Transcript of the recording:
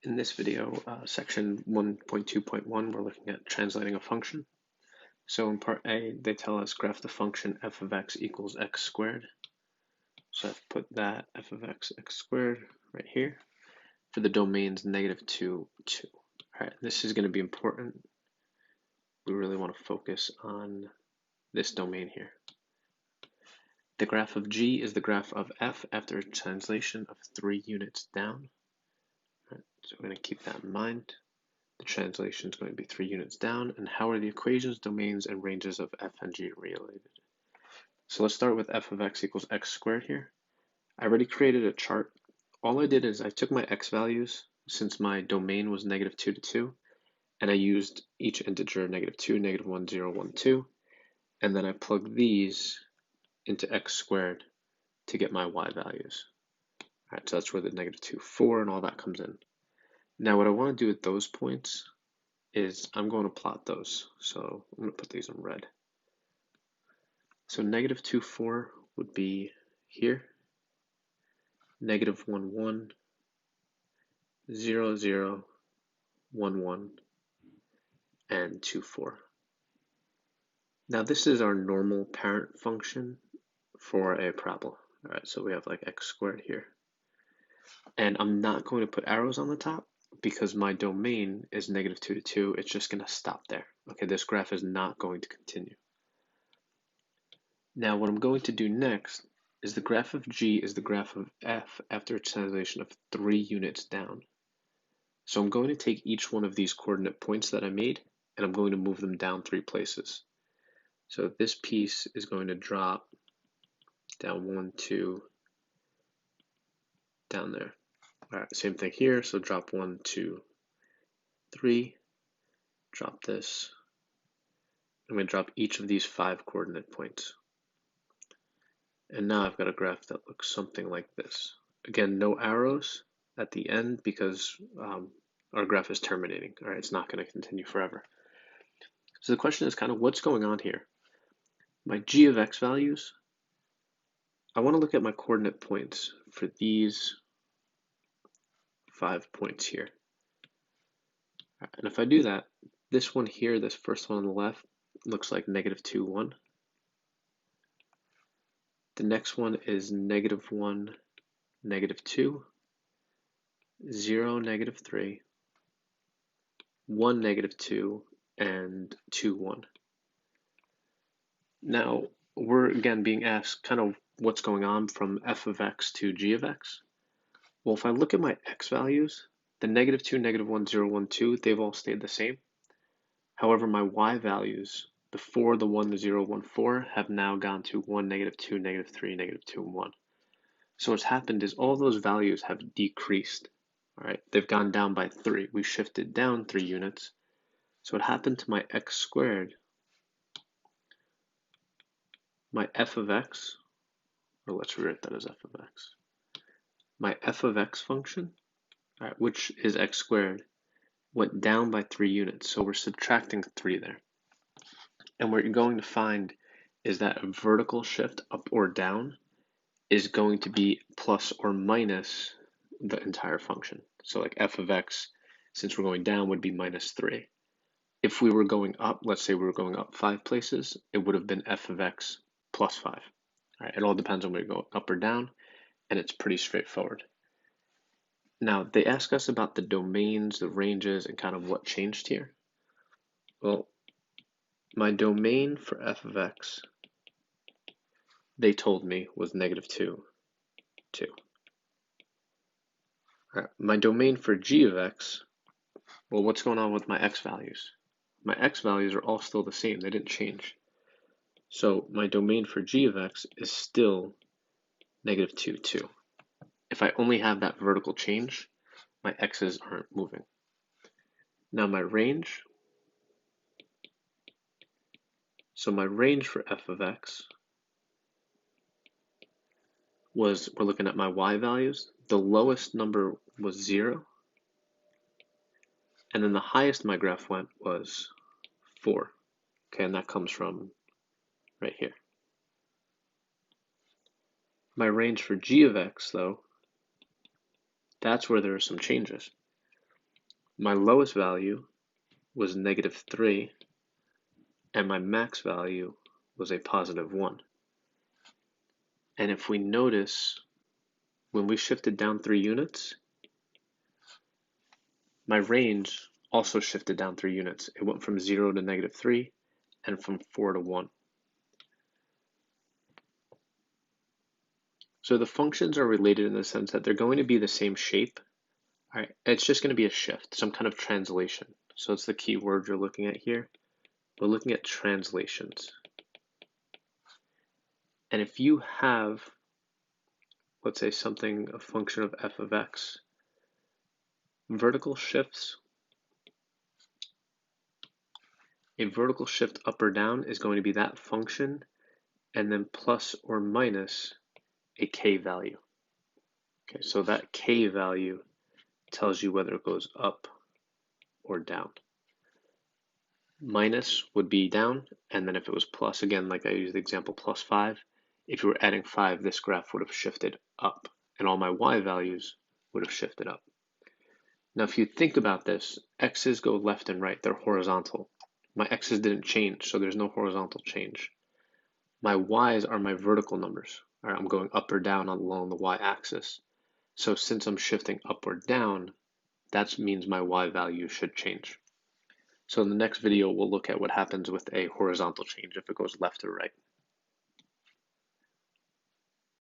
In this video, section 1.2.1, we're looking at translating a function. So in part A, they tell us graph the function f of x equals x squared. So I've put that f of x squared right here for the domains -2, 2. All right, this is going to be important. We really want to focus on this domain here. The graph of g is the graph of f after a translation of 3 units down. All right, so we're going to keep that in mind. The translation is going to be 3 units down. And how are the equations, domains, and ranges of f and g related? So let's start with f of x equals x squared here. I already created a chart. All I did is I took my x values, since my domain was -2 to 2, and I used each integer -2, -1, 0, 1, 2, and then I plugged these into x squared to get my y values. All right, so that's where the -2, 4, and all that comes in. Now what I want to do at those points is I'm going to plot those. So I'm going to put these in red. So -2, 4 would be here. -1, 1, 0, 0, 1, 1, and 2, 4. Now this is our normal parent function for a parabola. All right, so we have like x squared here. And I'm not going to put arrows on the top because my domain is -2 to 2. It's just going to stop there. Okay, this graph is not going to continue. Now what I'm going to do next is the graph of g is the graph of f after a translation of 3 units down. So I'm going to take each one of these coordinate points that I made and I'm going to move them down 3 places. So this piece is going to drop down 1, 2, down there. All right, same thing here. So drop 1, 2, 3, drop this. I'm going to drop each of these 5 coordinate points. And now I've got a graph that looks something like this. Again, no arrows at the end because our graph is terminating. All right, it's not going to continue forever. So the question is kind of what's going on here? My g of x values, I want to look at my coordinate points for these 5 points here. And if I do that, this one here, this first one on the left, looks like -2, 1. The next one is -1, -2, 0, -3, 1, -2, and 2, 1. Now, we're again being asked kind of what's going on from f of x to g of x. Well, if I look at my x values, the -2, -1, 0, 1, 2, they've all stayed the same. However, my y values, the 4, the 1, the 0, 1, 4, have now gone to 1, -2, -3, -2, and 1. So what's happened is all those values have decreased. All right, they've gone down by 3. We shifted down 3 units. So what happened to my x squared? My f of x, or let's rewrite that as f of x. My f of x function, all right, which is x squared, went down by 3 units. So we're subtracting 3 there. And what you're going to find is that a vertical shift up or down is going to be plus or minus the entire function. So like f of x, since we're going down, would be -3. If we were going up, let's say we were going up 5 places, it would have been f of x plus 5. All right, it all depends on whether we go up or down, and it's pretty straightforward. Now, they ask us about the domains, the ranges, and kind of what changed here. Well, my domain for f of x, they told me, was -2, 2. All right, my domain for g of x, well, what's going on with my x values? My x values are all still the same. They didn't change. So my domain for g of x is still -2, 2. If I only have that vertical change, my x's aren't moving. Now my range, so my range for f of x was, we're looking at my y values, the lowest number was 0, and then the highest my graph went was 4. Okay, and that comes from right here. My range for g of x, though, that's where there are some changes. my lowest value was -3, and my max value was a +1. And if we notice, when we shifted down 3 units, my range also shifted down 3 units. It went from 0 to -3 and from 4 to 1. So the functions are related in the sense that they're going to be the same shape. All right, it's just going to be a shift, some kind of translation. So it's the key word you're looking at here. We're looking at translations. And if you have, let's say, something, a function of f of x, vertical shifts, a vertical shift up or down is going to be that function, and then plus or minus a k value. Okay, so that k value tells you whether it goes up or down. Minus would be down, and then if it was plus, again, like I used the example, +5, if you were adding 5, this graph would have shifted up, and all my y values would have shifted up. Now, if you think about this, x's go left and right, they're horizontal. My x's didn't change, so there's no horizontal change. My y's are my vertical numbers. All right, I'm going up or down along the y-axis. So since I'm shifting up or down, that means my y value should change. So in the next video, we'll look at what happens with a horizontal change if it goes left or right.